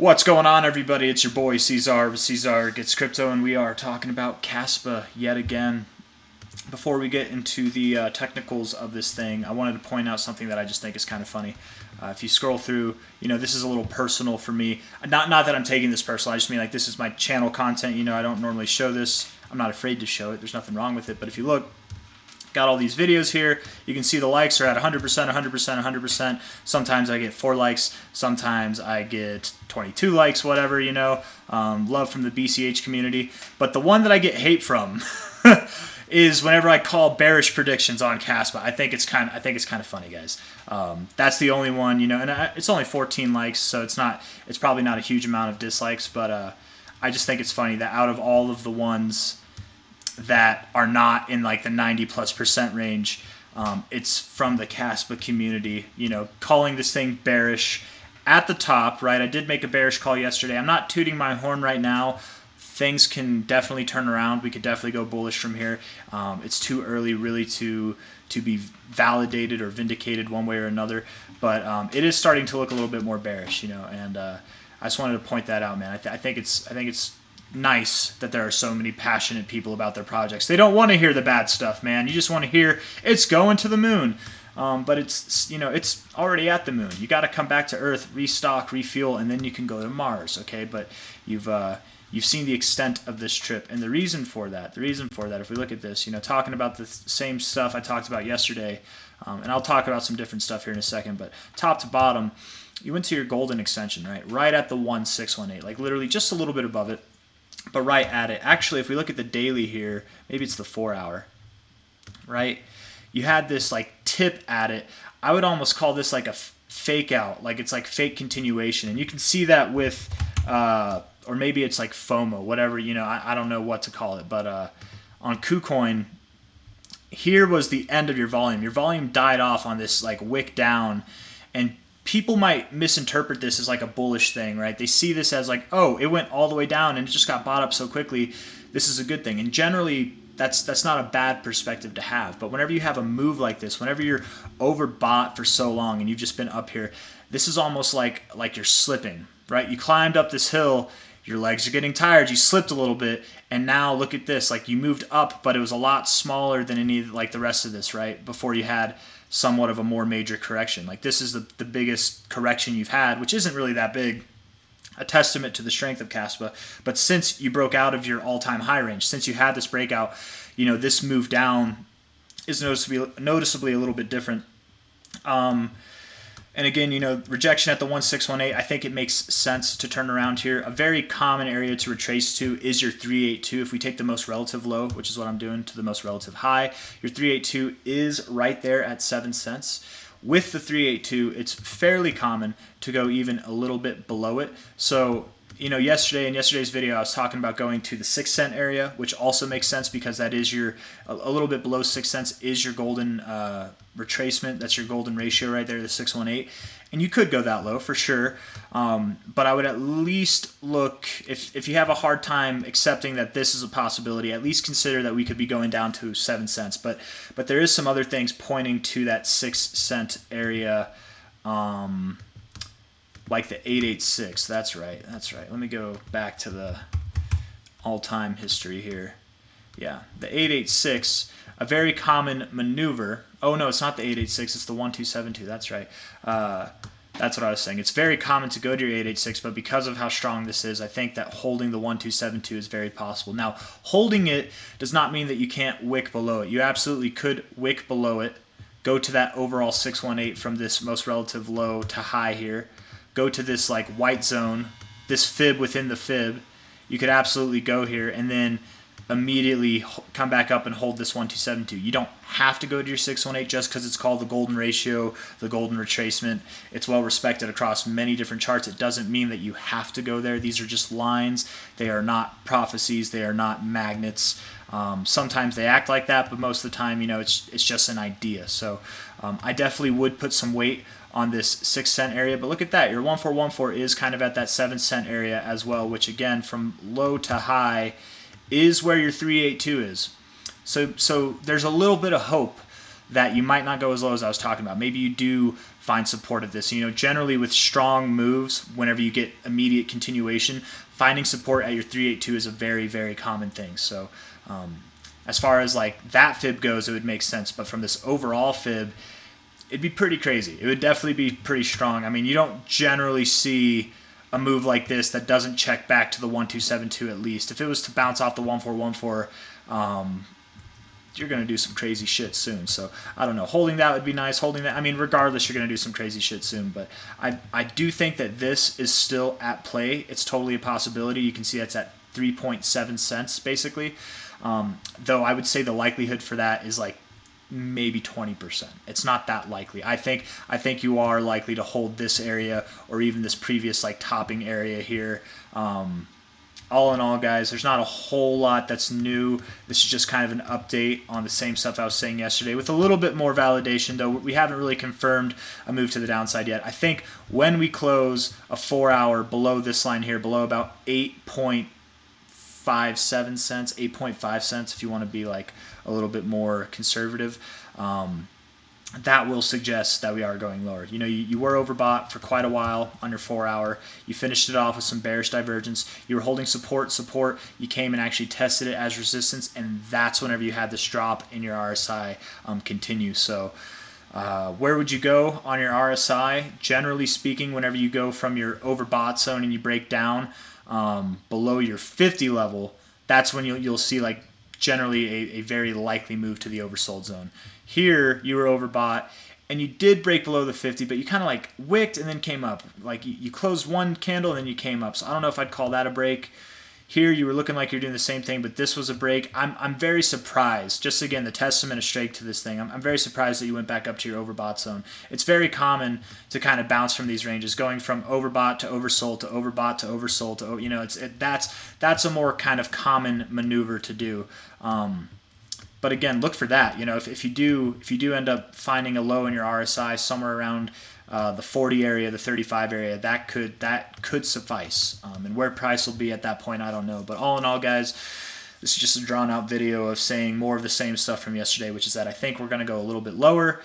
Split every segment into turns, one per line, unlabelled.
What's going on, everybody? It's your boy C-Zar with C-Zar Gets Crypto, and we are talking about KASPA yet again. Before we get into the technicals of this thing, I wanted to point out something that I just think is kind of funny. If you scroll through, this is a little personal for me. Not that I'm taking this personal. I just mean like this is my channel content. I don't normally show this. I'm not afraid to show it. There's nothing wrong with it. But if you look, got all these videos here. You can see the likes are at 100%, 100%, 100%. Sometimes I get 4 likes. Sometimes I get 22 likes, whatever, love from the BCH community. But the one that I get hate from is whenever I call bearish predictions on KASPA. I think it's kind of funny, guys. That's the only one, and it's only 14 likes, so it's probably not a huge amount of dislikes, but I just think it's funny that out of all of the ones that are not in like the 90+% range, it's from the KASPA community, calling this thing bearish at the top, right? I did make a bearish call yesterday. I'm not tooting my horn right now. Things can definitely turn around. We could definitely go bullish from here. It's too early really to be validated or vindicated one way or another, but it is starting to look a little bit more bearish, and I just wanted to point that out, man. I think it's nice that there are so many passionate people about their projects. They don't want to hear the bad stuff, man. You just want to hear it's going to the moon. But it's already at the moon. You got to come back to Earth, restock, refuel, and then you can go to Mars, okay? But you've seen the extent of this trip, and the reason for that, if we look at this, talking about the same stuff I talked about yesterday, and I'll talk about some different stuff here in a second, but top to bottom, you went to your golden extension, right at the 1618, like literally just a little bit above it, but right at it. Actually, if we look at the daily here, maybe it's the 4 hour, right? You had this like tip at it. I would almost call this like a fake out, like it's like fake continuation, and you can see that with or maybe it's like FOMO, whatever, I don't know what to call it, but on KuCoin, here was the end of your volume. Your volume died off on this like wick down, and people might misinterpret this as like a bullish thing, right? They see this as like, oh, it went all the way down and it just got bought up so quickly. This is a good thing. And generally, that's not a bad perspective to have. But whenever you have a move like this, whenever you're overbought for so long and you've just been up here, this is almost like you're slipping, right? You climbed up this hill, your legs are getting tired, you slipped a little bit, and now look at this, like you moved up, but it was a lot smaller than any like the rest of this, right? Before you had somewhat of a more major correction. Like this is the biggest correction you've had, which isn't really that big, a testament to the strength of KASPA. But since you broke out of your all-time high range, since you had this breakout, this move down is noticeably a little bit different. And again, rejection at the 1618, I think it makes sense to turn around here. A very common area to retrace to is your 382. If we take the most relative low, which is what I'm doing, to the most relative high, your 382 is right there at 7 cents. With the 382, it's fairly common to go even a little bit below it. So, in yesterday's video, I was talking about going to the 6 cent area, which also makes sense because that is a little bit below 6 cents is your golden retracement. That's your golden ratio right there, the 618. And you could go that low for sure. But I would at least look, if you have a hard time accepting that this is a possibility, at least consider that we could be going down to 7 cents. But there is some other things pointing to that 6 cent area, like the 886. That's right. Let me go back to the all-time history here. Yeah, the 886, a very common maneuver. Oh no, it's not the 886, it's the 1272. That's right. That's what I was saying. It's very common to go to your 886, but because of how strong this is, I think that holding the 1272 is very possible. Now, holding it does not mean that you can't wick below it. You absolutely could wick below it, go to that overall 618 from this most relative low to high here, go to this like white zone, this fib within the fib. You could absolutely go here and then immediately come back up and hold this 1272. You don't have to go to your 618 just because it's called the golden ratio, the golden retracement. It's well respected across many different charts. It doesn't mean that you have to go there. These are just lines. They are not prophecies. They are not magnets. Sometimes they act like that, but most of the time, it's just an idea. So I definitely would put some weight on this 6 cent area, but look at that. Your 1414 is kind of at that 7 cent area as well, which again, from low to high, is where your 382 is. So there's a little bit of hope that you might not go as low as I was talking about. Maybe you do find support at this. You know, generally with strong moves, whenever you get immediate continuation, finding support at your 382 is a very, very common thing. So as far as like that fib goes, it would make sense. But from this overall fib, it'd be pretty crazy. It would definitely be pretty strong. I mean, you don't generally see a move like this that doesn't check back to the 1272 at least. If it was to bounce off the 1414, you're going to do some crazy shit soon. So I don't know. Holding that would be nice. Holding that, I mean, regardless, you're going to do some crazy shit soon. But I do think that this is still at play. It's totally a possibility. You can see that's at 3.7 cents basically. Though I would say the likelihood for that is like maybe 20%. It's not that likely. I think you are likely to hold this area or even this previous like topping area here. All in all, guys, there's not a whole lot that's new. This is just kind of an update on the same stuff I was saying yesterday with a little bit more validation, though we haven't really confirmed a move to the downside yet. I think when we close a 4 hour below this line here, below about 8.57 cents, 8.5 cents if you want to be like a little bit more conservative, that will suggest that we are going lower. You know, you were overbought for quite a while on your 4 hour. You finished it off with some bearish divergence. You were holding support. You came and actually tested it as resistance, and that's whenever you had this drop in your RSI continue. So where would you go on your RSI? Generally speaking, whenever you go from your overbought zone and you break down below your 50 level, that's when you'll see like generally a very likely move to the oversold zone. Here, you were overbought, and you did break below the 50, but you kind of like wicked and then came up. Like you closed one candle and then you came up. So I don't know if I'd call that a break. Here, you were looking like you're doing the same thing, but this was a break. I'm very surprised. Just again, the testament of strength to this thing. I'm very surprised that you went back up to your overbought zone. It's very common to kind of bounce from these ranges, going from overbought to oversold to overbought to oversold to, you know, that's a more kind of common maneuver to do. But again, look for that. You know, if you do end up finding a low in your RSI somewhere around the 40 area, the 35 area, that could suffice. And where price will be at that point, I don't know. But all in all, guys, this is just a drawn out video of saying more of the same stuff from yesterday, which is that I think we're going to go a little bit lower.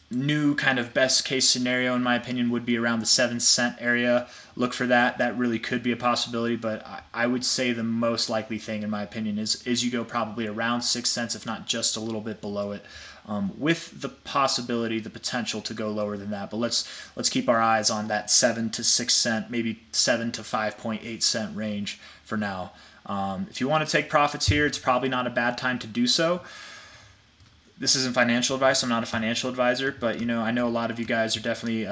New kind of best case scenario, in my opinion, would be around the 7-cent area. Look for that. That really could be a possibility, but I would say the most likely thing, in my opinion, is you go probably around 6 cents, if not just a little bit below it, with the possibility, the potential to go lower than that. But let's keep our eyes on that 7 to 6 cent, maybe 7 to 5.8 cent range for now. If you want to take profits here, it's probably not a bad time to do so. This isn't financial advice. I'm not a financial advisor, but you know, I know a lot of you guys are definitely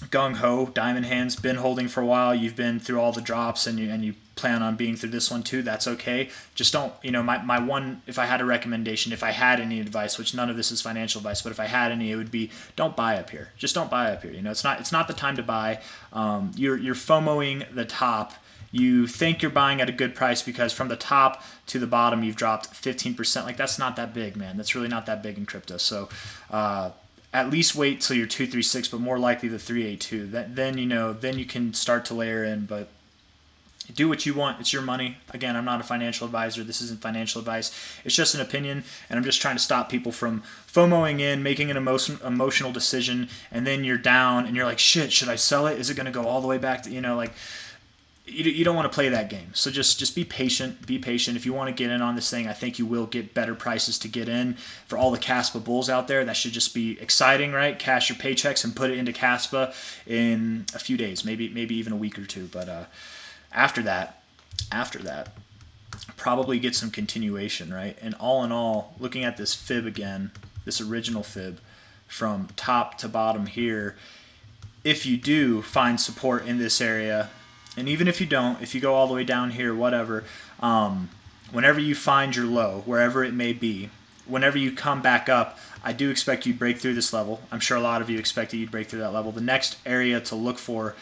gung-ho, diamond hands, been holding for a while. You've been through all the drops, and you plan on being through this one too. That's okay. Just don't, you know, my one, if I had a recommendation, if I had any advice, which none of this is financial advice, but if I had any, it would be don't buy up here. Just don't buy up here. You know, it's not the time to buy. You're FOMOing the top. You think you're buying at a good price because from the top to the bottom you've dropped 15%. Like, that's not that big, man. That's really not that big in crypto. So at least wait till you're 236, but more likely the 382. Then you can start to layer in. But do what you want. It's your money. Again, I'm not a financial advisor. This isn't financial advice. It's just an opinion, and I'm just trying to stop people from FOMOing in, making an emotional decision, and then you're down and you're like, shit, should I sell it? Is it going to go all the way back to, you know, like, you don't want to play that game. So just be patient. Be patient. If you want to get in on this thing, I think you will get better prices to get in. For all the KASPA bulls out there, that should just be exciting, right? Cash your paychecks and put it into KASPA in a few days, maybe even a week or two. But after that, probably get some continuation, right? And all in all, looking at this fib again, this original fib from top to bottom here, if you do find support in this area, and even if you don't, if you go all the way down here, whatever, whenever you find your low, wherever it may be, whenever you come back up, I do expect you to break through this level. I'm sure a lot of you expected you to break through that level. The next area to look for,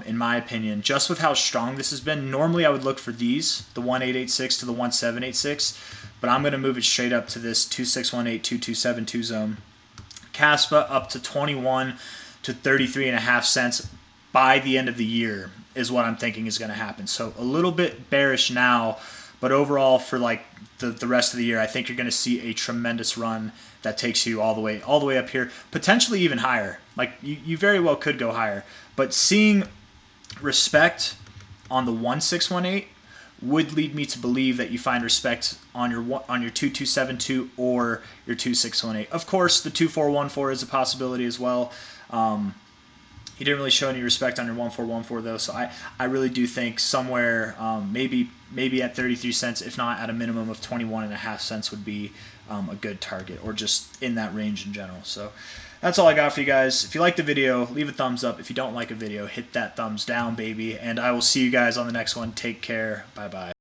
in my opinion, just with how strong this has been, normally I would look for these, the 1886 to the 1786, but I'm going to move it straight up to this 2618, 2272 zone. KASPA up to 21 to 33.5 cents by the end of the year is what I'm thinking is going to happen. So a little bit bearish now, But overall, for like the rest of the year, I think you're going to see a tremendous run that takes you all the way up here, potentially even higher. Like you very well could go higher. But seeing respect on the 1618 would lead me to believe that you find respect on your 2272 or your 2618. Of course, the 2414 is a possibility as well. He didn't really show any respect on your 1414 though, so I really do think somewhere maybe at 33 cents, if not at a minimum of 21.5 cents, would be a good target, or just in that range in general. So that's all I got for you guys. If you like the video, leave a thumbs up. If you don't like a video, hit that thumbs down, baby. And I will see you guys on the next one. Take care. Bye bye.